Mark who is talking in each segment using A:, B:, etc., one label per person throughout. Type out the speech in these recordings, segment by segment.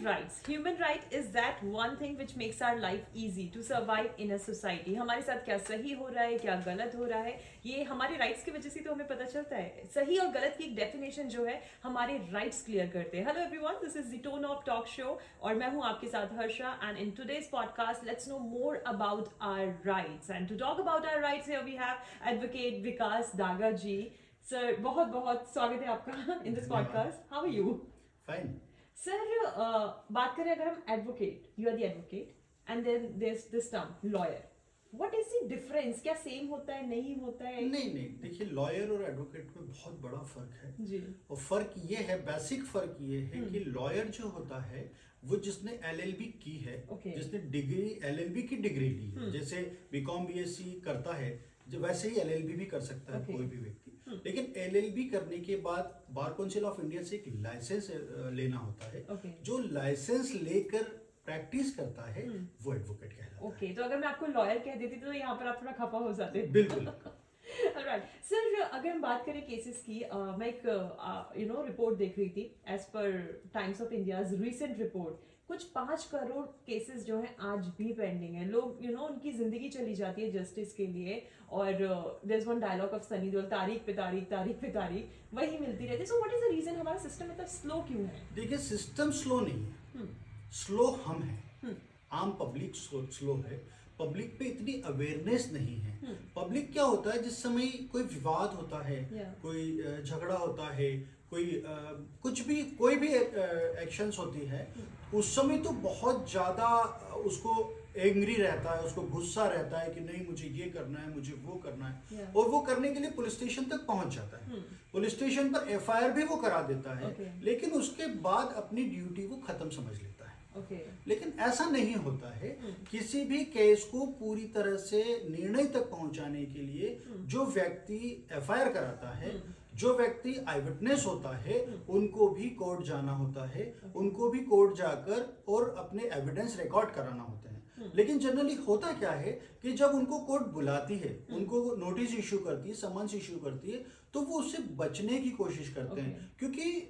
A: rights. Human right is that one thing which makes our life easy to survive in a society. हमारे साथ क्या सही हो रहा है, क्या गलत हो रहा है, ये हमारे rights की वजह से तो हमें पता चलता है. सही और गलत की एक definition जो है हमारे rights clear करते हैं. Hello everyone, this is the Tone of Talk Show और मैं हूँ आपके साथ Harsha. And in today's podcast, let's know more about our rights. And to talk about our rights, here we have Advocate Vikas Daga ji. Sir, बहुत बहुत स्वागत है आपका in this podcast. How are you?
B: Fine.
A: Sir बात करें अगर हम advocate, you are the advocate and then there is this term lawyer. What is the difference? क्या सेम होता है, नहीं होता है?
B: नहीं, देखिए लॉयर और एडवोकेट में बहुत बड़ा फर्क है
A: जी.
B: और फर्क ये है, बेसिक फर्क ये है कि लॉयर जो होता है वो जिसने एलएलबी की है, जिसने डिग्री एलएलबी की डिग्री ली है, जैसे बीकॉम बीएससी करता है जो वैसे ही एलएलबी भी कर सकता है कोई भी व्यक्ति. लेकिन एलएलबी करने के बाद बार काउंसिल ऑफ इंडिया से एक लाइसेंस लेना होता है. जो लाइसेंस लेकर प्रैक्टिस करता है वो एडवोकेट कहलाता है.
A: ओके, तो अगर मैं आपको लॉयर कह देती तो यहाँ पर आप थोड़ा खफा हो जाते.
B: बिल्कुल.
A: Alright. सर अगर हम बात करें केसेस की, मैं एक रिपोर्ट देख रही थी as per Times of India recent report. कुछ 5 करोड़ केसेस जो हैं आज भी पेंडिंग है. लोग उनकी जिंदगी चली जाती है जस्टिस के लिए. और there is one dialogue of Sunny Deol, तारीख पे तारीख, तारीख पे तारीख वही मिलती रहती है. So what is the reason हमारा सिस्टम इतना स्लो क्यों है?
B: देखिए सिस्टम स्लो नहीं है, स्लो हम है. आम पब्लिक स्लो है. पब्लिक पे इतनी अवेयरनेस नहीं है. पब्लिक क्या होता है, जिस समय कोई विवाद होता है, कोई झगड़ा होता है, कुछ भी कोई भी एक्शंस होती है, उस समय तो बहुत ज्यादा उसको एंग्री रहता है, उसको गुस्सा रहता है कि नहीं मुझे ये करना है, मुझे वो करना है. और वो करने के लिए पुलिस स्टेशन तक पहुंच जाता है. पुलिस स्टेशन पर एफआईआर भी वो करा देता है. लेकिन उसके बाद अपनी ड्यूटी वो खत्म समझ लेता है. लेकिन ऐसा नहीं होता है. किसी भी केस को पूरी तरह से निर्णय तक पहुंचाने के लिए जो व्यक्ति एफआईआर कराता है, जो व्यक्ति आई विटनेस होता है, उनको भी कोर्ट जाना होता है. उनको भी कोर्ट जाकर और अपने एविडेंस रिकॉर्ड कराना होता है. लेकिन जनरली होता क्या है कि जब उनको कोर्ट बुलाती है, उनको नोटिस इश्यू करती है, समन्स इश्यू करती है, तो वो उससे बचने की कोशिश करते हैं. क्योंकि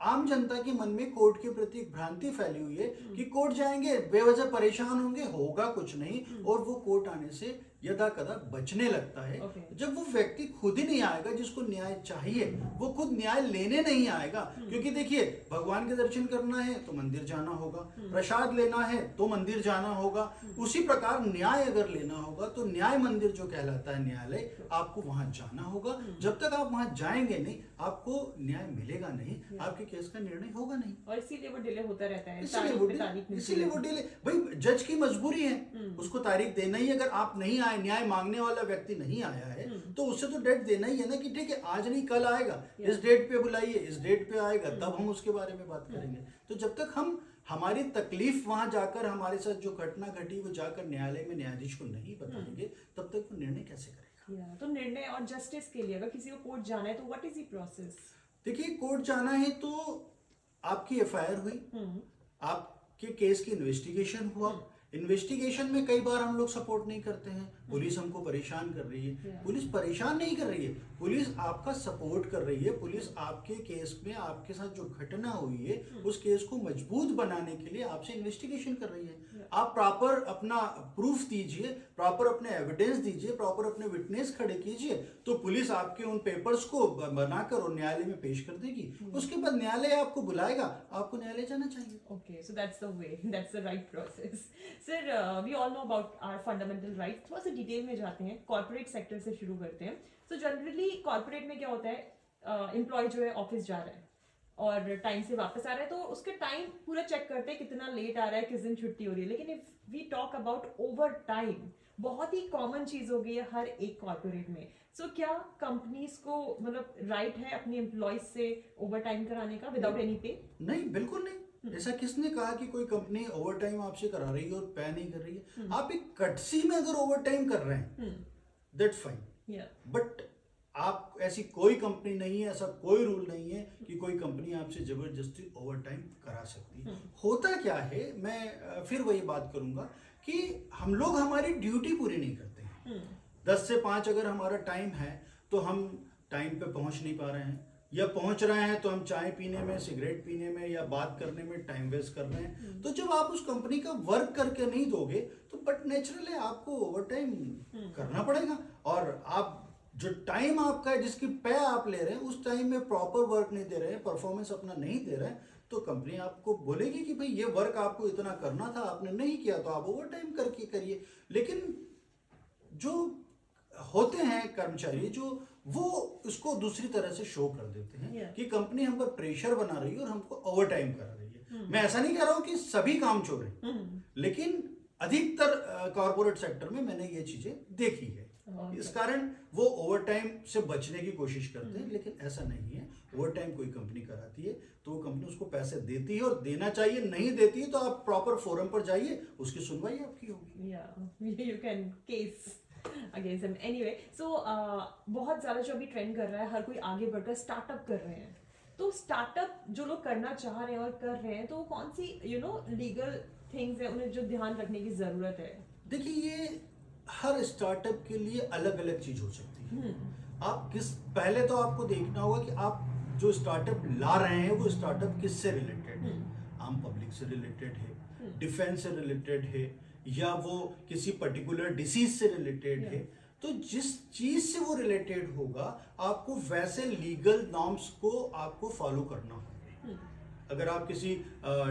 B: आम जनता के मन में कोर्ट के प्रति एक भ्रांति फैली हुई है कि कोर्ट जाएंगे बेवजह परेशान होंगे, होगा कुछ नहीं, और वो कोर्ट आने से यदा कदा बचने लगता है. जब वो व्यक्ति खुद ही नहीं आएगा जिसको न्याय चाहिए, वो खुद न्याय लेने नहीं आएगा. क्योंकि देखिए भगवान के दर्शन करना है तो मंदिर जाना होगा, प्रसाद लेना है तो मंदिर जाना होगा. उसी प्रकार न्याय अगर लेना होगा तो न्याय मंदिर जो कहलाता है न्यायालय, आपको वहां जाना होगा. जब तक आप वहां जाएंगे नहीं, आपको न्याय मिलेगा नहीं, आपके केस का निर्णय होगा नहीं.
A: और इसीलिए वो डिले होता रहता है.
B: इसीलिए वो डिले. भाई जज की मजबूरी है, उसको तारीख देना ही. अगर आप नहीं आए, न्याय मांगने वाला व्यक्ति नहीं आया है, तो उससे तो डेट देना ही है ना कि ठीक है आज नहीं कल आएगा, इस डेट पे बुलाइए, इस डेट पे आएगा, तब हम उसके बारे में बात करेंगे. तो जब तक हम हमारी तकलीफ वहां जाकर, हमारे साथ जो घटना घटी वो जाकर न्यायालय में न्यायाधीश को नहीं बताएंगे, तब तक वो निर्णय कैसे करेगा?
A: तो निर्णय और जस्टिस के लिए अगर किसी को कोर्ट जाना है तो व्हाट इज द प्रोसेस?
B: देखिए कोर्ट जाना है तो आपकी एफआईआर हुई, आपके केस की इन्वेस्टिगेशन हुआ. इन्वेस्टिगेशन में कई बार हम लोग सपोर्ट नहीं करते हैं. पुलिस हमको परेशान कर रही है. पुलिस परेशान नहीं कर रही है, पुलिस आपका सपोर्ट कर रही है. पुलिस आपके केस में आपके साथ जो घटना हुई है उस केस को मजबूत बनाने के लिए आपसे इन्वेस्टिगेशन कर रही है. आप प्रॉपर अपना प्रूफ दीजिए, प्रॉपर अपने एविडेंस दीजिए, प्रॉपर अपने विटनेस खड़े कीजिए, तो पुलिस आपके उन पेपर्स को बनाकर और न्यायालय में पेश कर देगी. उसके बाद न्यायालय आपको बुलाएगा, आपको न्यायालय जाना चाहिए.
A: Okay, so that's the way, that's the right process. Sir we all know about our fundamental rights. थोड़ा सा डिटेल में जाते हैं, कॉर्पोरेट सेक्टर से शुरू करते हैं. सो जनरली कॉर्पोरेट में क्या होता है, एम्प्लॉय जो है ऑफिस जा रहा है और टाइम से वापस आ रहा है, तो उसके टाइम पूरा चेक करते हैं कितना लेट आ रहा है, किस दिन छुट्टी हो रही है. लेकिन if we talk about over time, बहुत ही कॉमन चीज हो गई है हर एक कॉर्पोरेट में. सो क्या कंपनीज को मतलब राइट है अपने एम्प्लॉयज से ओवर टाइम कराने का विदाउट एनी पे?
B: नहीं, बिल्कुल नहीं. ऐसा किसने कहा कि कोई कंपनी ओवर टाइम आपसे करा रही है और पे नहीं कर रही है? आप एक कटसी में अगर ओवर टाइम कर रहे हैं दैट्स फाइन, बट आप ऐसी कोई कंपनी नहीं है, ऐसा कोई रूल नहीं है कि कोई कंपनी आपसे जबरदस्ती ओवर टाइम करा सकती है. होता क्या है, मैं फिर वही बात करूंगा कि हम लोग हमारी ड्यूटी पूरी नहीं करते हैं. 10 से 5 अगर हमारा टाइम है तो हम टाइम पे पहुंच नहीं पा रहे हैं, या पहुंच रहे हैं तो हम चाय पीने में, सिगरेट पीने में या बात करने में टाइम वेस्ट कर रहे हैं। तो जब आप उस कंपनी का वर्क करके नहीं दोगे तो बट नेचुरली आपको ओवर टाइम करना पड़ेगा। और आप जो टाइम आपका है, जिसकी पे आप ले रहे हैं, उस टाइम में प्रॉपर वर्क नहीं दे रहे हैं, परफॉर्मेंस अपना नहीं दे रहे हैं, तो कंपनी आपको बोलेगी कि भाई ये वर्क आपको इतना करना था, आपने नहीं किया, तो आप ओवर टाइम करके करिए। लेकिन जो होते हैं कर्मचारी, जो वो उसको दूसरी तरह से शो कर देते हैं कि कंपनी हम पर प्रेशर बना रही है और हमको ओवर टाइम कर रही है। मैं ऐसा नहीं कह रहा हूं कि सभी काम चोर हैं, लेकिन अधिकतर कॉर्पोरेट सेक्टर में मैंने ये चीजें देखी है। इस कारण वो ओवर टाइम से बचने की कोशिश करते हैं, लेकिन ऐसा नहीं है। ओवर टाइम कोई कंपनी कराती है तो वो कंपनी उसको पैसे देती है और देना चाहिए, नहीं देती है तो आप प्रॉपर फोरम पर जाइए, उसकी सुनवाई आपकी होगी।
A: You can case against him anyway. So बहुत ज़्यादा जो अभी ट्रेंड कर रहा है, हर कोई आगे बढ़कर स्टार्टअप कर रहे हैं। तो स्टार्टअप जो लोग करना चाह रहे हैं और कर रहे हैं, तो कौन सी लीगल थिंग्स है उन्हें जो ध्यान रखने की ज़रूरत है?
B: देखिए, ये हर स्टार्टअप के लिए अलग अलग चीज हो सकती है। आप पहले तो आपको देखना होगा कि आप जो स्टार्टअप ला रहे हैं वो स्टार्टअप किससे रिलेटेड है। आम पब्लिक से रिलेटेड है, डिफेंस से रिलेटेड है, या वो किसी पर्टिकुलर डिसीज से रिलेटेड है। तो जिस चीज से वो रिलेटेड होगा, आपको वैसे लीगल नॉर्म्स को आपको फॉलो करना होगा। अगर आप किसी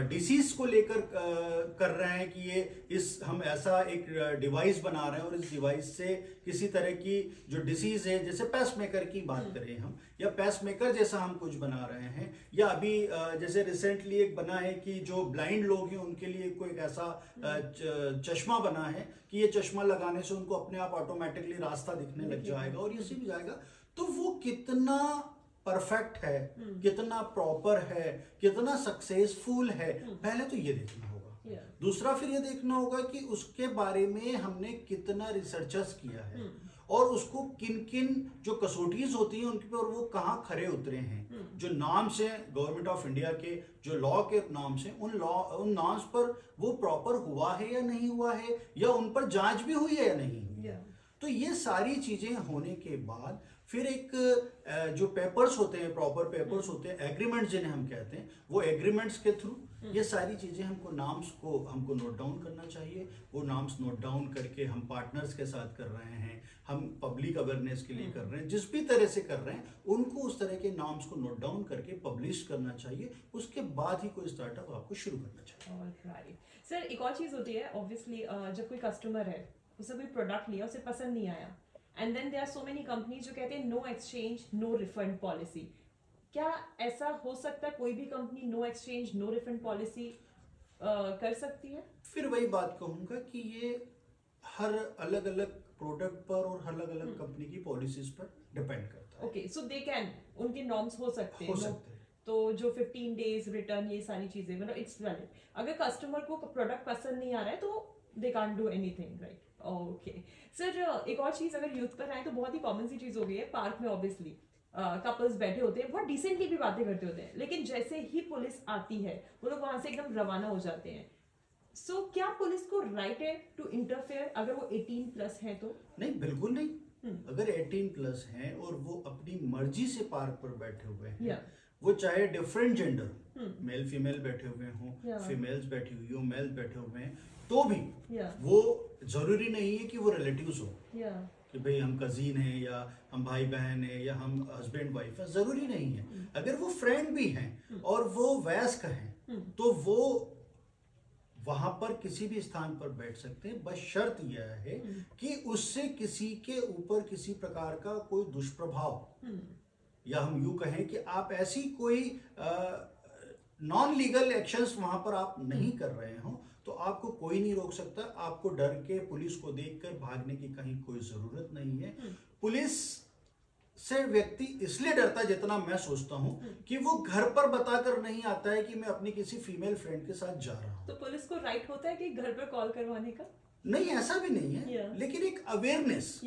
B: डिसीज को लेकर कर रहे हैं कि हम ऐसा एक डिवाइस बना रहे हैं और इस डिवाइस से किसी तरह की जो डिसीज है, जैसे पेसमेकर की बात करें हम, या पेसमेकर जैसा हम कुछ बना रहे हैं, या अभी जैसे रिसेंटली एक बना है कि जो ब्लाइंड लोग हैं उनके लिए कोई एक ऐसा चश्मा बना है कि ये चश्मा लगाने से उनको अपने आप ऑटोमेटिकली रास्ता दिखने लग जाएगा और ये भी जाएगा। तो वो कितना परफेक्ट है, कितना प्रॉपर है, कितना सक्सेसफुल है, पहले तो ये देखना होगा। दूसरा फिर ये देखना होगा कि उसके बारे में हमने कितना रिसर्चर्स किया है और उसको किन किन जो कसौटीज होती हैं उनके पर वो कहाँ खरे उतरे हैं। जो नॉर्म्स हैं गवर्नमेंट ऑफ इंडिया के, जो लॉ के नॉर्म्स हैं, उन नॉर्म्स पर वो प्रॉपर हुआ है या नहीं हुआ है, या उन पर जांच भी हुई है या नहीं हुई है। तो ये सारी चीजें होने के बाद फिर एक जो पेपर्स होते हैं, प्रॉपर पेपर्स होते हैं, एग्रीमेंट्स जिन्हें हम कहते हैं, वो एग्रीमेंट्स के थ्रू ये सारी चीजें हमको नोट डाउन करना चाहिए। वो नाम्स नोट डाउन करके हम पार्टनर्स के साथ कर रहे हैं, हम पब्लिक अवेयरनेस के लिए कर रहे हैं, जिस भी तरह से कर रहे हैं उनको उस तरह के नाम्स को नोट डाउन करके पब्लिश करना चाहिए। उसके बाद ही कोई स्टार्टअप आपको शुरू करना चाहिए।
A: ऑलराइट सर, एक और चीज होती है ऑब्वियसली, जब कोई कस्टमर है, उससे कोई प्रोडक्ट लिया, उसे पसंद नहीं आया, and then there are so many companies जो कहते हैं no exchange no refund policy. क्या ऐसा हो सकता है? कोई भी company no exchange no refund policy कर सकती है?
B: फिर वही बात कहूंगा कि ये हर अलग अलग प्रोडक्ट पर और अलग अलग कंपनी की पॉलिसीज पर डिपेंड करता है।
A: ओके, सो दे कैन, उनके नॉर्म्स हो सकते हैं। तो जो 15 डेज रिटर्न, ये सारी चीजें, मतलब इट्स वैलिड। अगर कस्टमर को प्रोडक्ट पसंद नहीं आ रहा है तो they can't do anything, right? Okay sir, एक और चीज अगर यूथ पर आए तो बहुत ही कॉमन सी चीज हो गई है, पार्क में ऑब्वियसली कपल्स बैठे होते हैं, बहुत डिसेंटली भी बातें करते होते हैं, लेकिन जैसे ही पुलिस आती है वो लोग वहां से एकदम रवाना हो जाते हैं। सो क्या पुलिस को राइट है टू इंटरफेयर अगर वो 18 प्लस है तो?
B: नहीं, बिल्कुल नहीं। अगर 18 प्लस हैं और वो अपनी मर्जी से पार्क पर बैठे हुए हैं, वो चाहे डिफरेंट जेंडर, मेल फीमेल बैठे हुए हों, फीमेल्स बैठी हुई हो, मेल्स बैठे हुए हैं, तो भी वो जरूरी नहीं है कि वो रिलेटिव्स हो, कि भाई हम कजीन हैं या हम भाई बहन हैं या हम हस्बैंड वाइफ है, जरूरी नहीं है। अगर वो फ्रेंड भी हैं और वो वयस्क हैं तो वो वहां पर किसी भी स्थान पर बैठ सकते हैं। बस शर्त यह है कि उससे किसी के ऊपर किसी प्रकार का कोई दुष्प्रभाव, या हम यूं कहें कि आप ऐसी कोई नॉन लीगल एक्शंस वहां पर आप नहीं कर रहे हो, तो आपको कोई नहीं रोक सकता। आपको डर के पुलिस को देखकर भागने की कहीं कोई जरूरत नहीं है। पुलिस से व्यक्ति इसलिए डरता है, जितना मैं सोचता हूं, कि वो घर पर बताकर नहीं आता है कि मैं अपनी किसी फीमेल फ्रेंड के साथ जा रहा हूं।
A: तो पुलिस को राइट होता है कि घर पर कॉल करवाने का?
B: नहीं, ऐसा भी नहीं है, लेकिन एक अवेयरनेस,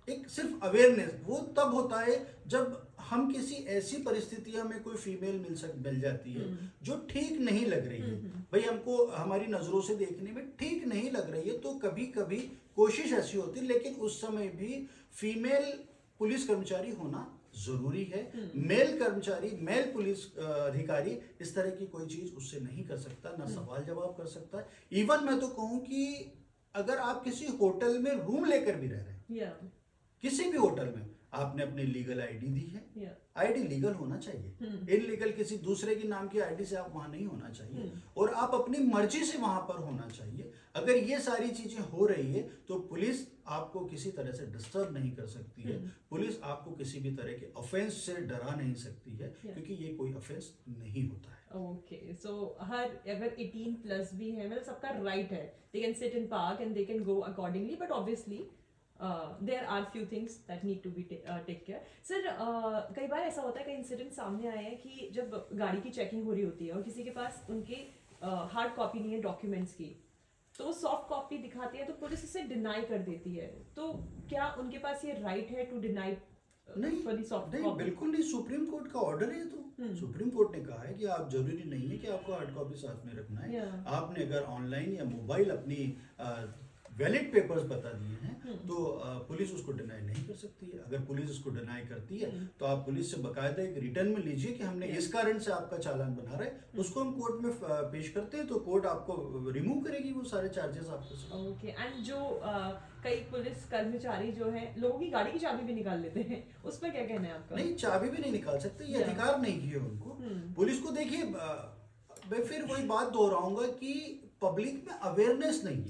B: एक सिर्फ अवेयरनेस वो तब होता है जब हम किसी ऐसी परिस्थितियों में कोई फीमेल मिल जाती है जो ठीक नहीं लग रही है, भाई हमको हमारी नजरों से देखने में ठीक नहीं लग रही है, तो कभी कभी कोशिश ऐसी होती है, लेकिन उस समय भी फीमेल पुलिस कर्मचारी होना जरूरी है। मेल कर्मचारी, मेल पुलिस अधिकारी इस तरह की कोई चीज उससे नहीं कर सकता, ना सवाल जवाब कर सकता है। इवन मैं तो कहूं कि अगर आप किसी होटल में रूम लेकर भी रह रहे हैं,
A: या
B: किसी भी होटल में, आपने अपनी लीगल आईडी दी है,
A: या
B: आईडी लीगल होना चाहिए, इनलीगल किसी दूसरे के नाम की आईडी से आप वहां नहीं होना चाहिए, और आप अपनी मर्जी से वहां पर होना चाहिए। अगर ये सारी चीजें हो रही है तो पुलिस आपको किसी तरह से डिस्टर्ब नहीं कर सकती है, पुलिस आपको किसी भी तरह के ऑफेंस से डरा नहीं सकती है, क्योंकि ये कोई ऑफेंस नहीं होता है।
A: ओके, सो हर अगर 18 प्लस भी है, मतलब सबका राइट है, they can sit in park and they can go accordingly, but obviously there are few things that need to be take care. Sir, कई बार ऐसा होता है, कई इंसिडेंट सामने आए हैं कि जब गाड़ी की चेकिंग हो रही होती है और किसी के पास उनकी हार्ड कॉपी नहीं है डॉक्यूमेंट्स की, तो वो सॉफ्ट कॉपी दिखाते हैं तो पुलिस उसे डिनाई कर देती है। तो क्या उनके पास ये राइट है टू डिनाई
B: नहीं,
A: फॉर द सॉफ्ट
B: नहीं,
A: कॉपी?
B: बिल्कुल नहीं। सुप्रीम कोर्ट का ऑर्डर है, तो सुप्रीम कोर्ट ने कहा है कि आप, जरूरी नहीं है कि आपको हार्ड कॉपी साथ में रखना है। आपने अगर ऑनलाइन या मोबाइल अपनी वैलिड पेपर्स बता दिए हैं तो पुलिस उसको डिनाई नहीं कर सकती है। अगर पुलिस उसको डिनाई करती है तो आप पुलिस से बकायदा एक रिटर्न में लीजिए कि हमने इस कारण से आपका चालान बना रहा है, उसको हम कोर्ट में पेश करते हैं, तो कोर्ट आपको रिमूव करेगी वो सारे चार्जेस आपको से।
A: ओके, एंड जो कई पुलिस कर्मचारी जो हैं लोगों की गाड़ी की चाबी भी निकाल लेते हैं, उस पर क्या कहना है आपका?
B: नहीं, चाबी भी नहीं निकाल सकते, ये अधिकार नहीं है उनको। पुलिस को देखिए, मैं फिर वही बात दोहराऊंगा कि पब्लिक में अवेयरनेस नहीं है।